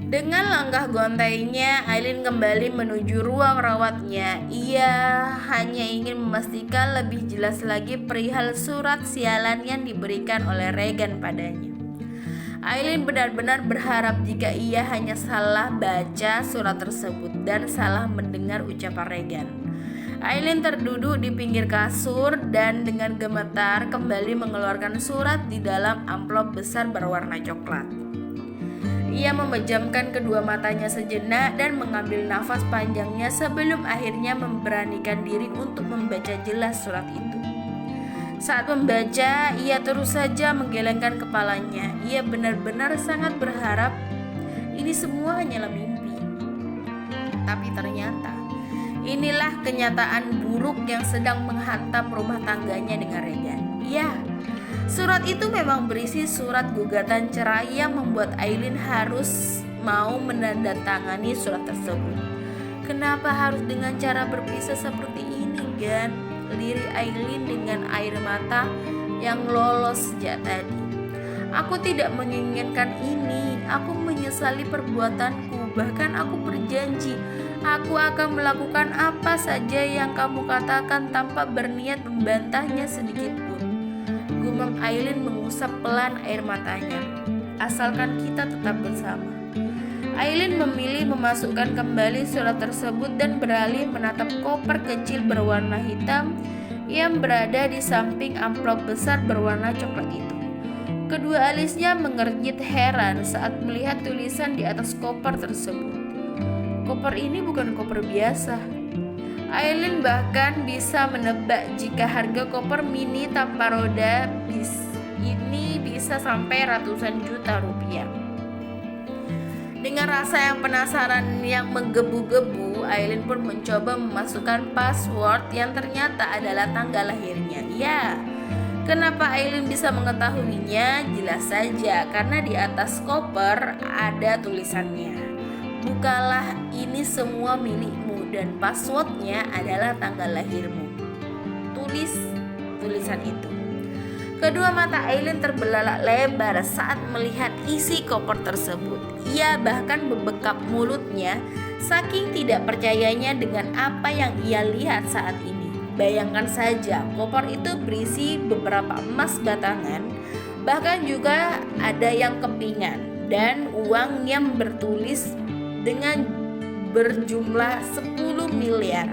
Dengan langkah gontainya, Aileen kembali menuju ruang rawatnya. Ia hanya ingin memastikan lebih jelas lagi perihal surat sialan yang diberikan oleh Regan padanya. Aileen benar-benar berharap jika ia hanya salah baca surat tersebut dan salah mendengar ucapan Regan. Aileen terduduk di pinggir kasur dan dengan gemetar kembali mengeluarkan surat di dalam amplop besar berwarna coklat. Ia memejamkan kedua matanya sejenak dan mengambil nafas panjangnya sebelum akhirnya memberanikan diri untuk membaca jelas surat itu. Saat membaca, ia terus saja menggelengkan kepalanya. Ia benar-benar sangat berharap ini semua hanyalah mimpi. Tapi ternyata inilah kenyataan buruk yang sedang menghantam rumah tangganya dengan Regan. Ya, surat itu memang berisi surat gugatan cerai yang membuat Aileen harus mau menandatangani surat tersebut. Kenapa harus dengan cara berpisah seperti ini, Gan? Lirik Aileen dengan air mata yang lolos sejak tadi. Aku tidak menginginkan ini. Aku menyesali perbuatanku. Bahkan aku berjanji aku akan melakukan apa saja yang kamu katakan tanpa berniat membantahnya sedikit pun. Gumam Aileen mengusap pelan air matanya. Asalkan kita tetap bersama. Aileen memilih memasukkan kembali surat tersebut dan beralih menatap koper kecil berwarna hitam yang berada di samping amplop besar berwarna coklat itu. Kedua alisnya mengernyit heran saat melihat tulisan di atas koper tersebut. Koper ini bukan koper biasa. Aileen bahkan bisa menebak jika harga koper mini tanpa roda ini bisa sampai ratusan juta rupiah. Dengan rasa yang penasaran yang menggebu-gebu, Aileen pun mencoba memasukkan password yang ternyata adalah tanggal lahirnya. Ya, kenapa Aileen bisa mengetahuinya? Jelas saja, karena di atas koper ada tulisannya. Bukalah, ini semua milikmu dan passwordnya adalah tanggal lahirmu. Tulis tulisan itu. Kedua mata Aileen terbelalak lebar saat melihat isi koper tersebut. Ia bahkan membekap mulutnya saking tidak percayanya dengan apa yang ia lihat saat ini. Bayangkan saja, koper itu berisi beberapa emas batangan, bahkan juga ada yang kepingan dan uang yang bertulis dengan berjumlah 10 miliar.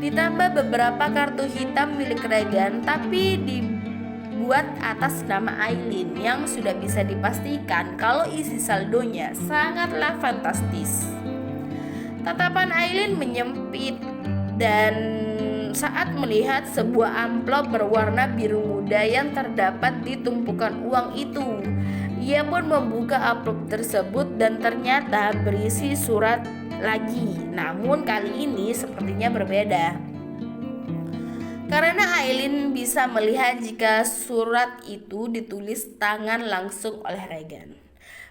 Ditambah beberapa kartu hitam milik Regan tapi dibuat atas nama Aileen yang sudah bisa dipastikan kalau isi saldonya sangatlah fantastis. Tatapan Aileen menyempit dan saat melihat sebuah amplop berwarna biru muda yang terdapat di tumpukan uang itu. Ia pun membuka amplop tersebut dan ternyata berisi surat lagi. Namun kali ini sepertinya berbeda. Karena Aileen bisa melihat jika surat itu ditulis tangan langsung oleh Regan.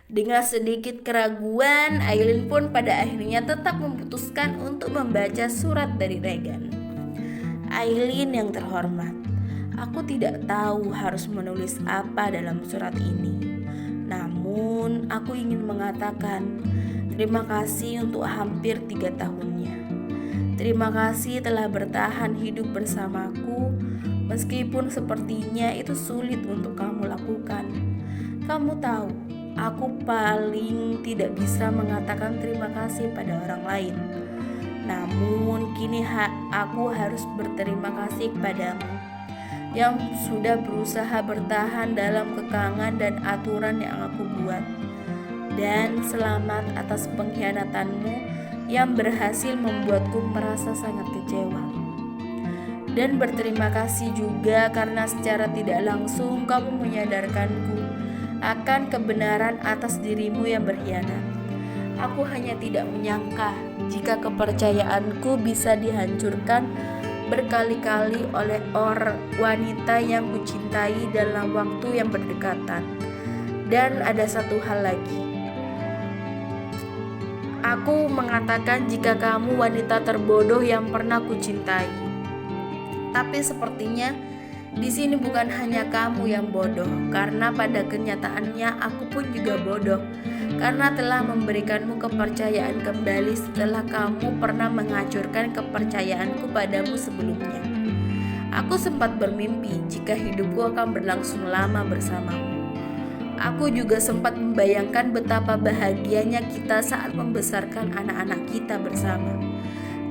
Dengan sedikit keraguan, Aileen pun pada akhirnya tetap memutuskan untuk membaca surat dari Regan. Aileen yang terhormat, aku tidak tahu harus menulis apa dalam surat ini. Namun, aku ingin mengatakan terima kasih untuk hampir 3 tahunnya. Terima kasih telah bertahan hidup bersamaku, meskipun sepertinya itu sulit untuk kamu lakukan. Kamu tahu, aku paling tidak bisa mengatakan terima kasih pada orang lain. Namun kini aku harus berterima kasih kepadamu yang sudah berusaha bertahan dalam kekangan dan aturan yang aku buat. Dan selamat atas pengkhianatanmu yang berhasil membuatku merasa sangat kecewa. Dan berterima kasih juga karena secara tidak langsung kamu menyadarkanku akan kebenaran atas dirimu yang berkhianat. Aku hanya tidak menyangka jika kepercayaanku bisa dihancurkan berkali-kali oleh wanita yang kucintai dalam waktu yang berdekatan. Dan ada satu hal lagi. Aku mengatakan jika kamu wanita terbodoh yang pernah kucintai. Tapi sepertinya di sini bukan hanya kamu yang bodoh, karena pada kenyataannya aku pun juga bodoh. karena telah memberikanmu kepercayaan kembali setelah kamu pernah menghancurkan kepercayaanku padamu sebelumnya. Aku sempat bermimpi jika hidupku akan berlangsung lama bersamamu. Aku juga sempat membayangkan betapa bahagianya kita saat membesarkan anak-anak kita bersama.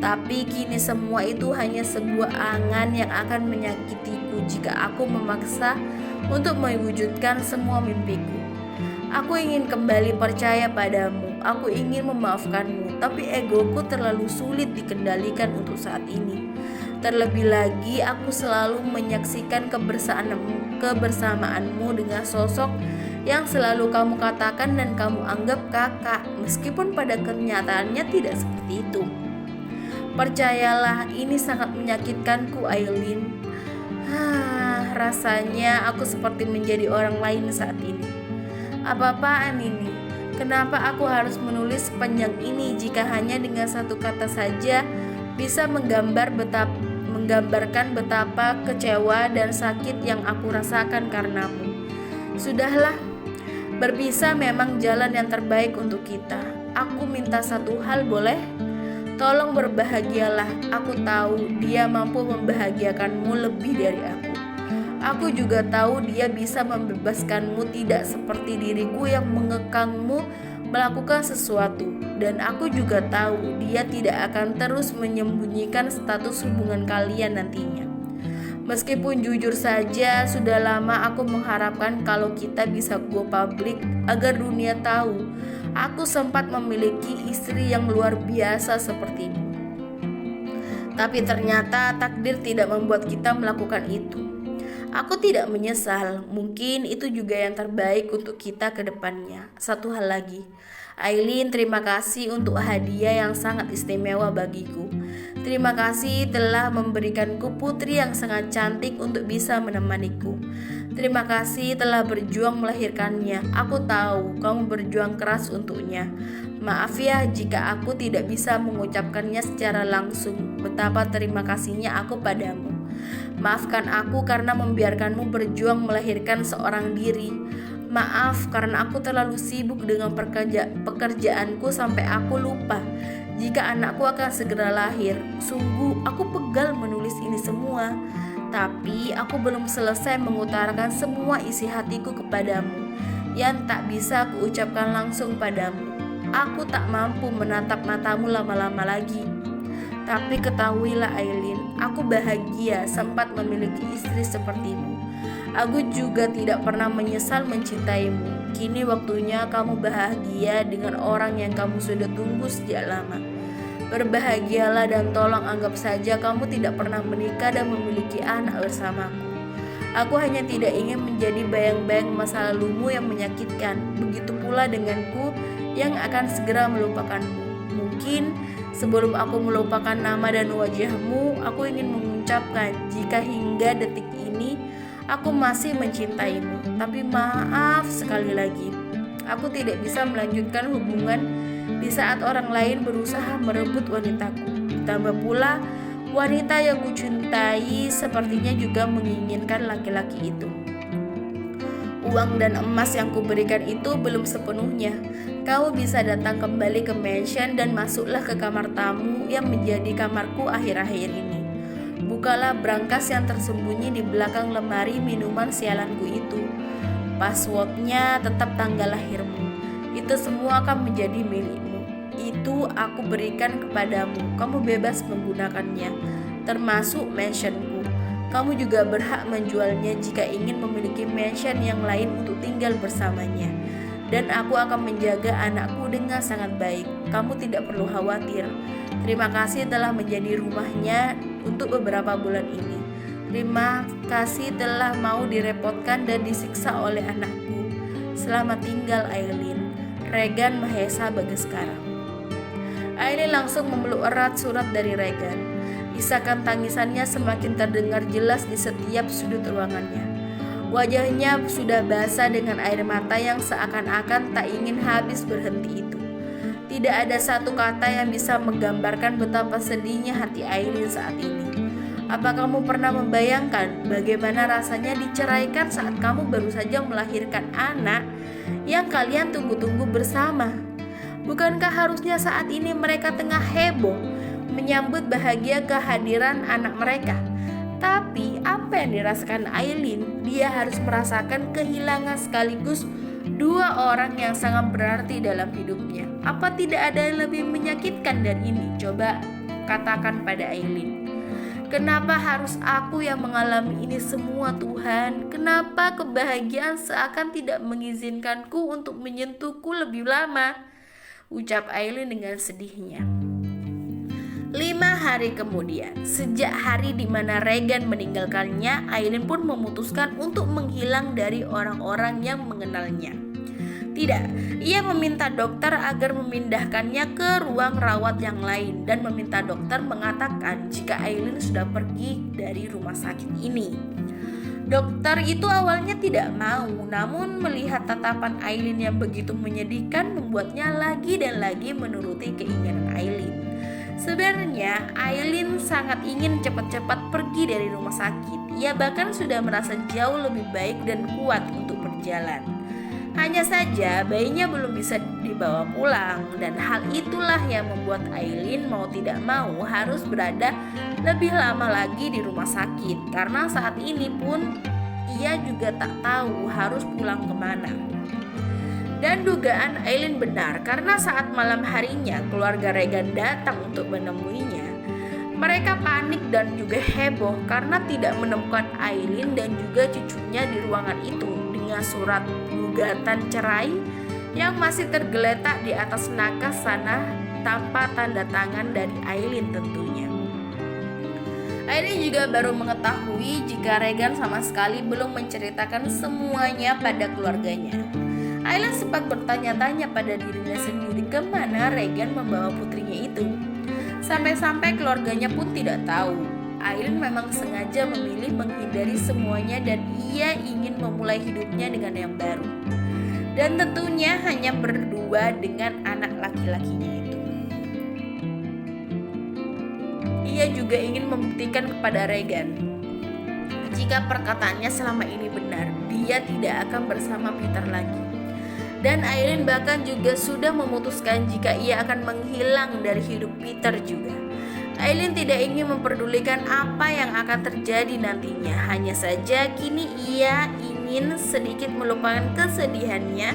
Tapi kini semua itu hanya sebuah angan yang akan menyakitiku jika aku memaksa untuk mewujudkan semua mimpiku. Aku ingin kembali percaya padamu, aku ingin memaafkanmu, tapi egoku terlalu sulit dikendalikan untuk saat ini. Terlebih lagi aku selalu menyaksikan kebersamaanmu dengan sosok yang selalu kamu katakan dan kamu anggap kakak, meskipun pada kenyataannya tidak seperti itu. Percayalah, ini sangat menyakitkanku, Aileen. Rasanya aku seperti menjadi orang lain saat ini. Apa-apaan ini? Kenapa aku harus menulis sepanjang ini jika hanya dengan satu kata saja bisa menggambarkan betapa kecewa dan sakit yang aku rasakan karenamu? Sudahlah, berpisah memang jalan yang terbaik untuk kita. Aku minta satu hal, boleh? Tolong berbahagialah. Aku tahu dia mampu membahagiakanmu lebih dari aku. Aku juga tahu dia bisa membebaskanmu, tidak seperti diriku yang mengekangmu melakukan sesuatu. Dan aku juga tahu dia tidak akan terus menyembunyikan status hubungan kalian nantinya. Meskipun jujur saja sudah lama aku mengharapkan kalau kita bisa go public agar dunia tahu aku sempat memiliki istri yang luar biasa sepertimu. Tapi ternyata takdir tidak membuat kita melakukan itu. Aku tidak menyesal, mungkin itu juga yang terbaik untuk kita ke depannya. Satu hal lagi, Aileen, terima kasih untuk hadiah yang sangat istimewa bagiku. Terima kasih telah memberikanku putri yang sangat cantik untuk bisa menemaniku. Terima kasih telah berjuang melahirkannya. Aku tahu kamu berjuang keras untuknya. Maaf ya jika aku tidak bisa mengucapkannya secara langsung. Betapa terima kasihnya aku padamu. Maafkan aku karena membiarkanmu berjuang melahirkan seorang diri. Maaf karena aku terlalu sibuk dengan pekerjaanku sampai aku lupa jika anakku akan segera lahir. Sungguh aku pegal menulis ini semua, tapi aku belum selesai mengutarakan semua isi hatiku kepadamu yang tak bisa kuucapkan langsung padamu. Aku tak mampu menatap matamu lama-lama lagi. Tapi ketahuilah Aileen, aku bahagia sempat memiliki istri sepertimu. Aku juga tidak pernah menyesal mencintaimu. Kini waktunya kamu bahagia dengan orang yang kamu sudah tunggu sejak lama. Berbahagialah dan tolong anggap saja kamu tidak pernah menikah dan memiliki anak bersamaku. Aku hanya tidak ingin menjadi bayang-bayang masa lalumu yang menyakitkan. Begitu pula denganku yang akan segera melupakanmu. Mungkin sebelum aku melupakan nama dan wajahmu, aku ingin mengucapkan jika hingga detik ini aku masih mencintaimu. Tapi maaf sekali lagi, aku tidak bisa melanjutkan hubungan di saat orang lain berusaha merebut wanitaku. Ditambah pula wanita yang kucintai sepertinya juga menginginkan laki-laki itu. Uang dan emas yang kuberikan itu belum sepenuhnya. Kau bisa datang kembali ke mansion dan masuklah ke kamar tamu yang menjadi kamarku akhir-akhir ini. Bukalah brankas yang tersembunyi di belakang lemari minuman sialanku itu. Passwordnya tetap tanggal lahirmu. Itu semua akan menjadi milikmu. Itu aku berikan kepadamu. Kamu bebas menggunakannya, termasuk mansionku. Kamu juga berhak menjualnya jika ingin memiliki mansion yang lain untuk tinggal bersamanya. Dan aku akan menjaga anakku dengan sangat baik. Kamu tidak perlu khawatir. Terima kasih telah menjadi rumahnya untuk beberapa bulan ini. Terima kasih telah mau direpotkan dan disiksa oleh anakku. Selamat tinggal Aileen. Regan Mahesa Bagaskara. Aileen langsung memeluk erat surat dari Regan. Isakan tangisannya semakin terdengar jelas di setiap sudut ruangannya. Wajahnya sudah basah dengan air mata yang seakan-akan tak ingin habis berhenti itu. Tidak ada satu kata yang bisa menggambarkan betapa sedihnya hati Aileen saat ini. Apa kamu pernah membayangkan bagaimana rasanya diceraikan saat kamu baru saja melahirkan anak yang kalian tunggu-tunggu bersama? Bukankah harusnya saat ini mereka tengah heboh menyambut bahagia kehadiran anak mereka? Tapi apa yang dirasakan Aileen? Dia harus merasakan kehilangan sekaligus dua orang yang sangat berarti dalam hidupnya. Apa tidak ada yang lebih menyakitkan dari ini? Coba katakan pada Aileen. Kenapa harus aku yang mengalami ini semua, Tuhan? Kenapa kebahagiaan seakan tidak mengizinkanku untuk menyentuhku lebih lama? Ucap Aileen dengan sedihnya. 5 hari kemudian, sejak hari di mana Regan meninggalkannya, Aileen pun memutuskan untuk menghilang dari orang-orang yang mengenalnya. Tidak, ia meminta dokter agar memindahkannya ke ruang rawat yang lain dan meminta dokter mengatakan jika Aileen sudah pergi dari rumah sakit ini. Dokter itu awalnya tidak mau, namun melihat tatapan Aileen yang begitu menyedihkan membuatnya lagi dan lagi menuruti keinginan Aileen. Sebenarnya Aileen sangat ingin cepat-cepat pergi dari rumah sakit. Ia bahkan sudah merasa jauh lebih baik dan kuat untuk berjalan. Hanya saja bayinya belum bisa dibawa pulang, dan hal itulah yang membuat Aileen mau tidak mau harus berada lebih lama lagi di rumah sakit. Karena saat ini pun ia juga tak tahu harus pulang kemana. Dan dugaan Aileen benar, karena saat malam harinya keluarga Regan datang untuk menemuinya. Mereka panik dan juga heboh karena tidak menemukan Aileen dan juga cucunya di ruangan itu dengan surat gugatan cerai yang masih tergeletak di atas nakas sana tanpa tanda tangan dari Aileen tentunya. Aileen juga baru mengetahui jika Regan sama sekali belum menceritakan semuanya pada keluarganya. Aileen sempat bertanya-tanya pada dirinya sendiri kemana Regan membawa putrinya itu. Sampai-sampai keluarganya pun tidak tahu. Aileen memang sengaja memilih menghindari semuanya dan ia ingin memulai hidupnya dengan yang baru. Dan tentunya hanya berdua dengan anak laki-lakinya itu. Ia juga ingin membuktikan kepada Regan jika perkataannya selama ini benar, dia tidak akan bersama Peter lagi. Dan Aileen bahkan juga sudah memutuskan jika ia akan menghilang dari hidup Peter juga. Aileen tidak ingin memperdulikan apa yang akan terjadi nantinya. Hanya saja kini ia ingin sedikit melupakan kesedihannya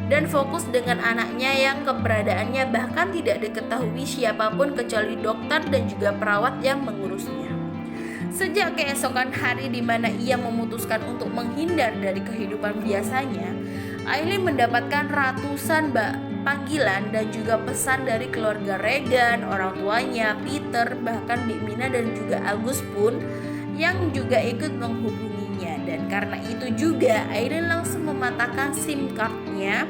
dan fokus dengan anaknya yang keberadaannya bahkan tidak diketahui siapapun kecuali dokter dan juga perawat yang mengurusnya. Sejak keesokan hari di mana ia memutuskan untuk menghindar dari kehidupan biasanya, Aileen mendapatkan ratusan panggilan dan juga pesan dari keluarga Regan, orang tuanya, Peter, bahkan Bik Mina dan juga Agus pun yang juga ikut menghubunginya. Dan karena itu juga Aileen langsung mematahkan SIM cardnya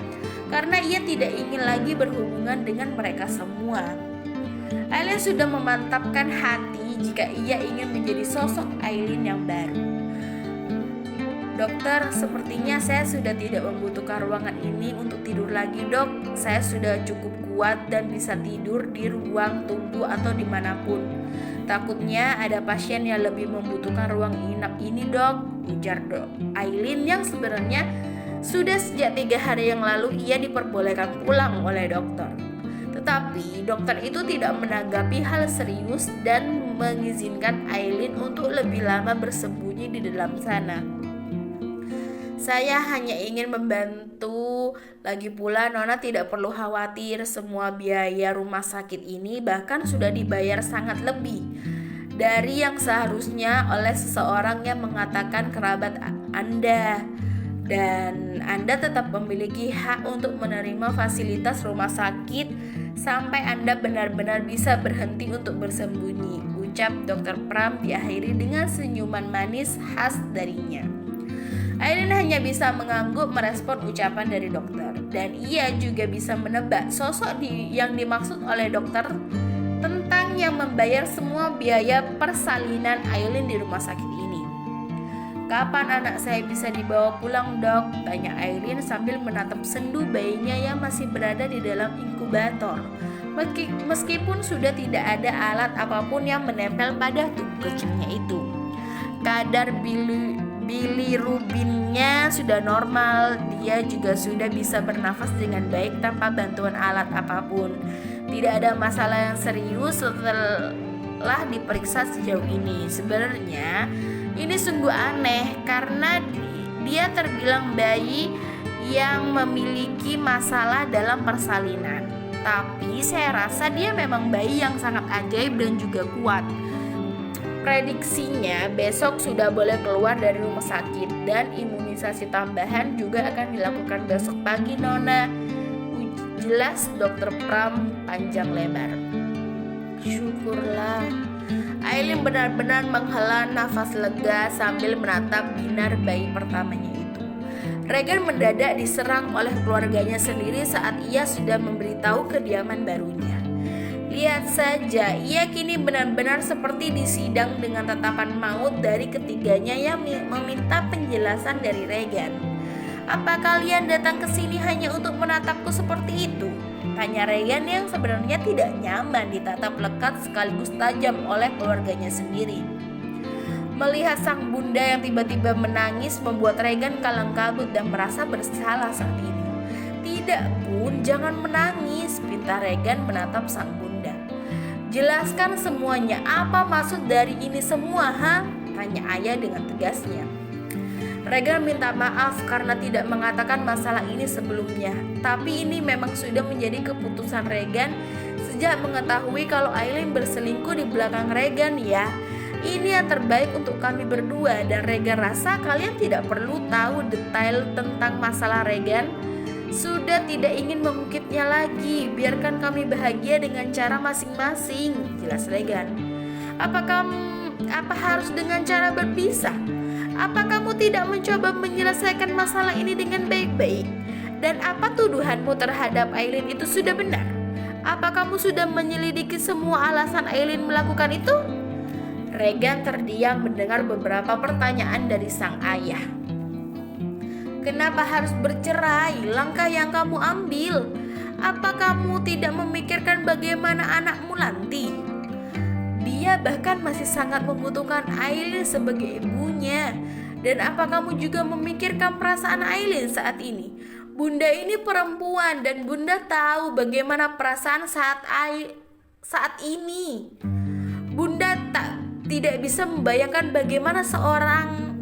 karena ia tidak ingin lagi berhubungan dengan mereka semua. Aileen sudah memantapkan hati jika ia ingin menjadi sosok Aileen yang baru. Dokter, sepertinya saya sudah tidak membutuhkan ruangan ini untuk tidur lagi, dok. Saya sudah cukup kuat dan bisa tidur di ruang tunggu atau dimanapun. Takutnya ada pasien yang lebih membutuhkan ruang inap ini, dok, ujar dok Aileen yang sebenarnya sudah sejak 3 hari yang lalu ia diperbolehkan pulang oleh dokter. Tetapi dokter itu tidak menanggapi hal serius dan mengizinkan Aileen untuk lebih lama bersembunyi di dalam sana. Saya hanya ingin membantu. Lagi pula Nona tidak perlu khawatir, semua biaya rumah sakit ini bahkan sudah dibayar sangat lebih dari yang seharusnya oleh seseorang yang mengatakan kerabat Anda. Dan Anda tetap memiliki hak untuk menerima fasilitas rumah sakit sampai Anda benar-benar bisa berhenti untuk bersembunyi, ucap Dr. Pram diakhiri dengan senyuman manis khas darinya. Aileen hanya bisa mengangguk merespon ucapan dari dokter, dan ia juga bisa menebak sosok yang dimaksud oleh dokter tentang yang membayar semua biaya persalinan Aileen di rumah sakit ini. Kapan anak saya bisa dibawa pulang, dok? Tanya Aileen sambil menatap sendu bayinya yang masih berada di dalam inkubator. Meskipun sudah tidak ada alat apapun yang menempel pada tubuh kecilnya itu. Kadar bilirubinnya sudah normal. Dia juga sudah bisa bernafas dengan baik tanpa bantuan alat apapun. Tidak ada masalah yang serius setelah diperiksa sejauh ini. Sebenarnya ini sungguh aneh karena dia terbilang bayi yang memiliki masalah dalam persalinan. Tapi saya rasa dia memang bayi yang sangat ajaib dan juga kuat. Prediksinya besok sudah boleh keluar dari rumah sakit dan imunisasi tambahan juga akan dilakukan besok pagi, Nona. Jelas Dokter Pram panjang lebar. Syukurlah. Aileen benar-benar menghela nafas lega sambil menatap binar bayi pertamanya itu. Regan mendadak diserang oleh keluarganya sendiri saat ia sudah memberitahu kediaman barunya. Lihat saja, ia kini benar-benar seperti disidang dengan tatapan maut dari ketiganya yang meminta penjelasan dari Regan. Apa kalian datang ke sini hanya untuk menatapku seperti itu? Tanya Regan yang sebenarnya tidak nyaman ditatap lekat sekaligus tajam oleh keluarganya sendiri. Melihat sang bunda yang tiba-tiba menangis membuat Regan kalang kabut dan merasa bersalah saat ini. Tidak, Bun, jangan menangis, pinta Regan menatap sang bunda. Jelaskan semuanya, apa maksud dari ini semua, ha? Tanya ayah dengan tegasnya. Regan minta maaf karena tidak mengatakan masalah ini sebelumnya. Tapi ini memang sudah menjadi keputusan Regan sejak mengetahui kalau Aileen berselingkuh di belakang Regan ya. Ini yang terbaik untuk kami berdua dan Regan rasa kalian tidak perlu tahu detail tentang masalah Regan. Sudah tidak ingin mengungkitnya lagi. Biarkan kami bahagia dengan cara masing-masing, jelas Regan. Apa harus dengan cara berpisah? Apa kamu tidak mencoba menyelesaikan masalah ini dengan baik-baik? Dan apa tuduhanmu terhadap Aileen itu sudah benar? Apa kamu sudah menyelidiki semua alasan Aileen melakukan itu? Regan terdiam mendengar beberapa pertanyaan dari sang ayah. Kenapa harus bercerai? Langkah yang kamu ambil. Apa kamu tidak memikirkan bagaimana anakmu nanti? Dia bahkan masih sangat membutuhkan Aileen sebagai ibunya. Dan apa kamu juga memikirkan perasaan Aileen saat ini? Bunda ini perempuan dan bunda tahu bagaimana perasaan saat ini. Bunda tidak bisa membayangkan bagaimana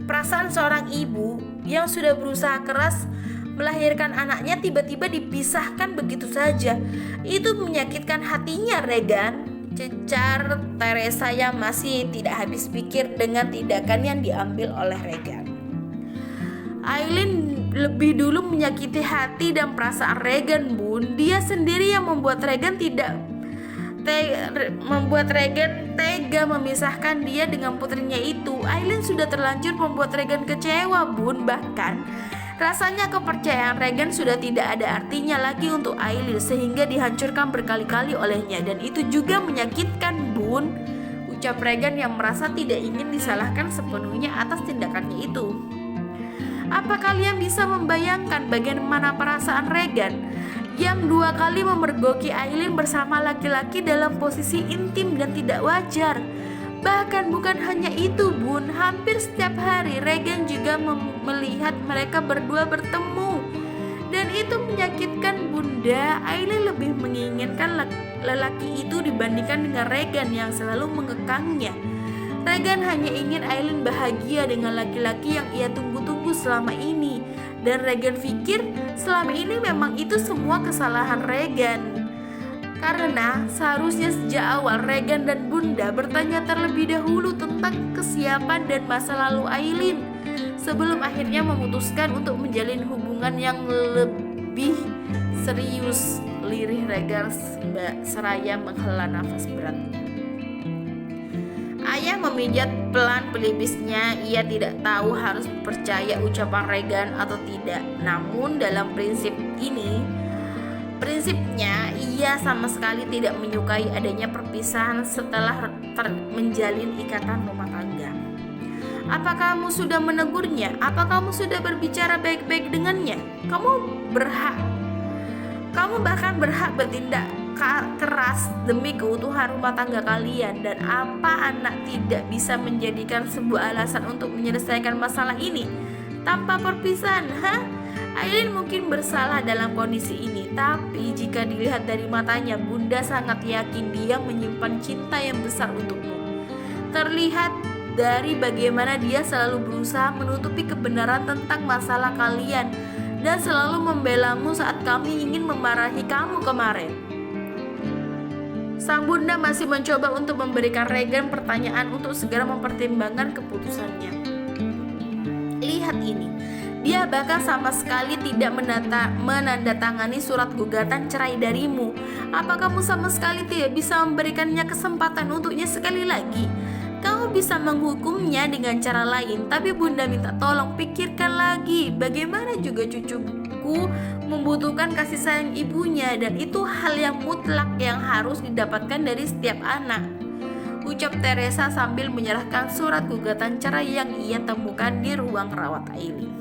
perasaan seorang ibu yang sudah berusaha keras melahirkan anaknya tiba-tiba dipisahkan begitu saja. Itu menyakitkan hatinya, Regan, cecar Teresa yang masih tidak habis pikir dengan tindakan yang diambil oleh Regan. Aileen lebih dulu menyakiti hati dan perasaan Regan, Bun. Dia sendiri yang membuat Regan tega memisahkan dia dengan putrinya itu. Aileen sudah terlanjur membuat Regan kecewa, Bun. Bahkan rasanya kepercayaan Regan sudah tidak ada artinya lagi untuk Aileen sehingga dihancurkan berkali-kali olehnya. Dan itu juga menyakitkan, Bun, ucap Regan yang merasa tidak ingin disalahkan sepenuhnya atas tindakannya itu. Apa kalian bisa membayangkan bagaimana perasaan Regan yang 2 kali memergoki Aileen bersama laki-laki dalam posisi intim dan tidak wajar? Bahkan bukan hanya itu, Bun, hampir setiap hari Regan juga melihat mereka berdua bertemu. Dan itu menyakitkan Bunda. Aileen lebih menginginkan lelaki itu dibandingkan dengan Regan yang selalu mengekangnya. Regan hanya ingin Aileen bahagia dengan laki-laki yang ia tunggu-tunggu selama ini. Dan Regan pikir selama ini memang itu semua kesalahan Regan. Karena seharusnya sejak awal Regan dan Bunda bertanya terlebih dahulu tentang kesiapan dan masa lalu Aileen sebelum akhirnya memutuskan untuk menjalin hubungan yang lebih serius, lirih Regan seraya menghela nafas berat. Ayah memijat pelan pelipisnya. Ia tidak tahu harus percaya ucapan Regan atau tidak. Namun dalam prinsipnya ia sama sekali tidak menyukai adanya perpisahan setelah menjalin ikatan rumah tangga. Apa kamu sudah menegurnya? Apa kamu sudah berbicara baik-baik dengannya? Kamu bahkan berhak bertindak keras demi keutuhan rumah tangga kalian. Dan apa anak tidak bisa menjadikan sebuah alasan untuk menyelesaikan masalah ini tanpa perpisahan? Aileen mungkin bersalah dalam kondisi ini, tapi jika dilihat dari matanya, Bunda sangat yakin dia menyimpan cinta yang besar untukmu. Terlihat dari bagaimana dia selalu berusaha menutupi kebenaran tentang masalah kalian dan selalu membelamu saat kami ingin memarahi kamu kemarin. Sang bunda masih mencoba untuk memberikan Regan pertanyaan untuk segera mempertimbangkan keputusannya. Lihat ini, dia bahkan sama sekali tidak menandatangani surat gugatan cerai darimu. Apa kamu sama sekali tidak bisa memberikannya kesempatan untuknya sekali lagi? Kamu bisa menghukumnya dengan cara lain, tapi bunda minta tolong pikirkan lagi. Bagaimana juga cucuku membutuhkan kasih sayang ibunya, dan itu hal yang mutlak yang harus didapatkan dari setiap anak, ucap Teresa sambil menyerahkan surat gugatan cerai yang ia temukan di ruang rawat Aileen.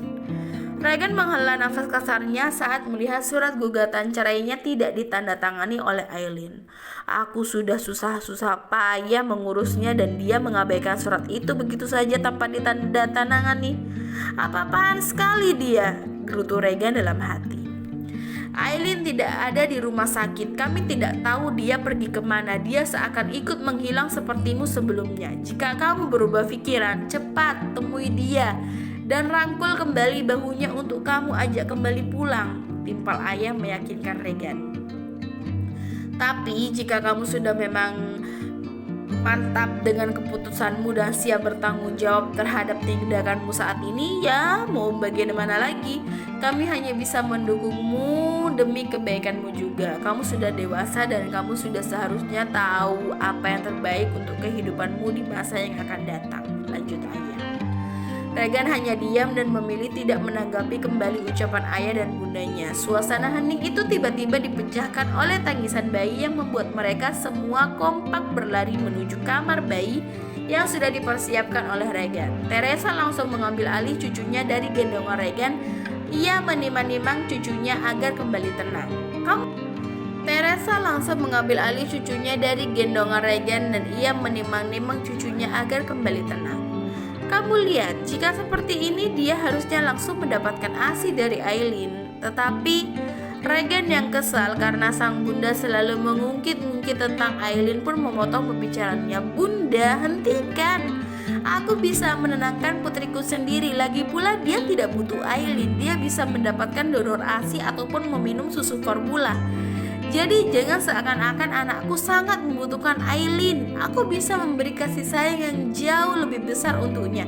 Regan menghela nafas kasarnya saat melihat surat gugatan cerainya tidak ditandatangani oleh Aileen. Aku sudah susah-susah payah mengurusnya dan dia mengabaikan surat itu begitu saja tanpa ditandatangani. Apa-apaan sekali dia, gerutu Regan dalam hati. Aileen tidak ada di rumah sakit. Kami tidak tahu dia pergi kemana. Dia seakan ikut menghilang sepertimu sebelumnya. Jika kamu berubah pikiran, cepat temui dia dan rangkul kembali bahunya untuk kamu ajak kembali pulang, timpal ayah meyakinkan Regan. Tapi jika kamu sudah memang mantap dengan keputusanmu dan siap bertanggung jawab terhadap tindakanmu saat ini, ya mau bagaimana lagi, kami hanya bisa mendukungmu demi kebaikanmu juga. Kamu sudah dewasa dan kamu sudah seharusnya tahu apa yang terbaik untuk kehidupanmu di masa yang akan datang, lanjut ayah. Regan hanya diam dan memilih tidak menanggapi kembali ucapan ayah dan bundanya. Suasana hening itu tiba-tiba dipecahkan oleh tangisan bayi yang membuat mereka semua kompak berlari menuju kamar bayi yang sudah dipersiapkan oleh Regan. Teresa langsung mengambil alih cucunya dari gendongan Regan. Ia menimang-nimang cucunya agar kembali tenang. Teresa langsung mengambil alih cucunya dari gendongan Regan dan ia menimang-nimang cucunya agar kembali tenang. Kamu lihat, jika seperti ini dia harusnya langsung mendapatkan ASI dari Aileen. Tetapi Regan yang kesal karena sang bunda selalu mengungkit-ungkit tentang Aileen pun memotong pembicaraannya. Bunda, hentikan. Aku bisa menenangkan putriku sendiri. Lagi pula dia tidak butuh Aileen. Dia bisa mendapatkan donor ASI ataupun meminum susu formula. Jadi jangan seakan-akan anakku sangat membutuhkan Aileen. Aku bisa memberi kasih sayang yang jauh lebih besar untuknya.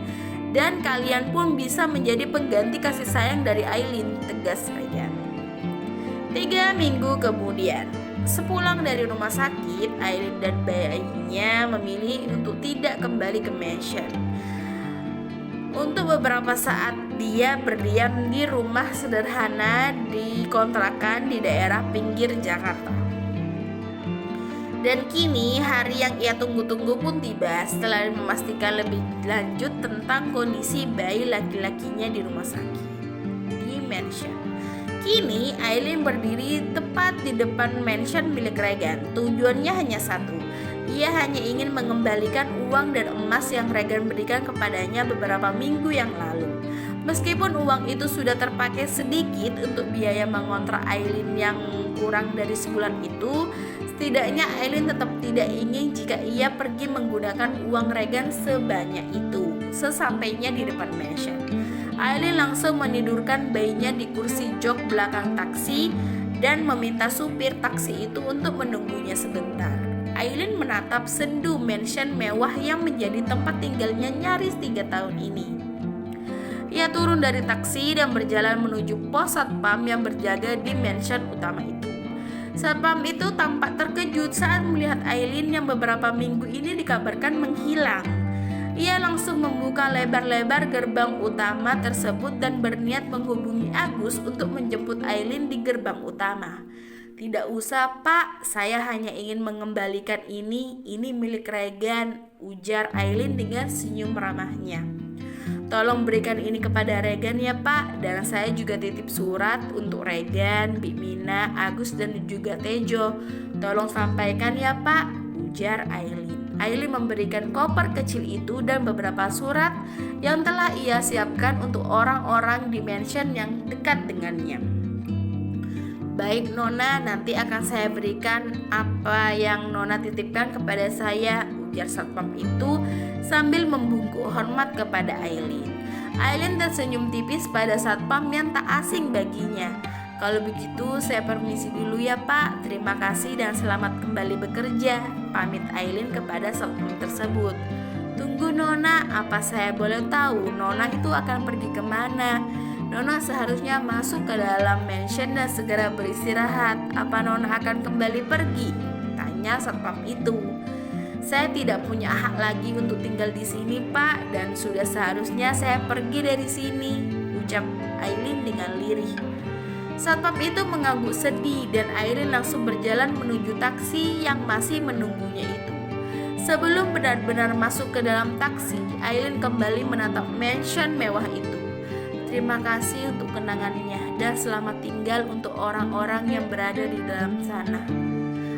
Dan kalian pun bisa menjadi pengganti kasih sayang dari Aileen, tegas Regan. 3 minggu kemudian, sepulang dari rumah sakit, Aileen dan bayinya memilih untuk tidak kembali ke mansion. Untuk beberapa saat dia berdiam di rumah sederhana di kontrakan di daerah pinggir Jakarta. Dan kini hari yang ia tunggu-tunggu pun tiba setelah memastikan lebih lanjut tentang kondisi bayi laki-lakinya di rumah sakit di mansion. Kini Aileen berdiri tepat di depan mansion milik Regan. Tujuannya hanya satu. Ia hanya ingin mengembalikan uang dan emas yang Regan berikan kepadanya beberapa minggu yang lalu. Meskipun uang itu sudah terpakai sedikit untuk biaya mengontrak Aileen yang kurang dari sebulan itu, setidaknya Aileen tetap tidak ingin jika ia pergi menggunakan uang Regan sebanyak itu. Sesampainya di depan mansion, Aileen langsung menidurkan bayinya di kursi jok belakang taksi dan meminta supir taksi itu untuk menunggunya sebentar. Aileen menatap sendu mansion mewah yang menjadi tempat tinggalnya nyaris 3 tahun ini. Ia turun dari taksi dan berjalan menuju pos satpam yang berjaga di mansion utama itu. Satpam itu tampak terkejut saat melihat Aileen yang beberapa minggu ini dikabarkan menghilang. Ia langsung membuka lebar-lebar gerbang utama tersebut dan berniat menghubungi Agus untuk menjemput Aileen di gerbang utama. Tidak usah Pak, saya hanya ingin mengembalikan ini milik Regan, ujar Aileen dengan senyum ramahnya. Tolong berikan ini kepada Regan ya Pak. Dan saya juga titip surat untuk Regan, Bimina, Agus dan juga Tejo. Tolong sampaikan ya Pak, ujar Aileen. Aileen memberikan koper kecil itu dan beberapa surat yang telah ia siapkan untuk orang-orang di mansion yang dekat dengannya. Baik Nona, nanti akan saya berikan apa yang Nona titipkan kepada saya, ujar satpam itu sambil membungkuk hormat kepada Aileen. Aileen tersenyum tipis pada satpam yang tak asing baginya. Kalau begitu saya permisi dulu ya Pak, terima kasih dan selamat kembali bekerja, pamit Aileen kepada satpam tersebut. Tunggu Nona, apa saya boleh tahu Nona itu akan pergi kemana? Nona seharusnya masuk ke dalam mansion dan segera beristirahat. Apa Nona akan kembali pergi? Tanya satpam itu. Saya tidak punya hak lagi untuk tinggal di sini Pak, dan sudah seharusnya saya pergi dari sini, ucap Aileen dengan lirih. Satpam itu mengangguk sedih dan Aileen langsung berjalan menuju taksi yang masih menunggunya itu. Sebelum benar-benar masuk ke dalam taksi, Aileen kembali menatap mansion mewah itu. Terima kasih untuk kenangannya dan selamat tinggal untuk orang-orang yang berada di dalam sana.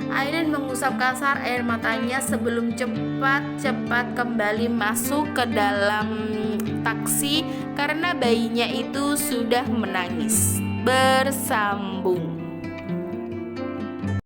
Aileen mengusap kasar air matanya sebelum cepat-cepat kembali masuk ke dalam taksi karena bayinya itu sudah menangis. Bersambung.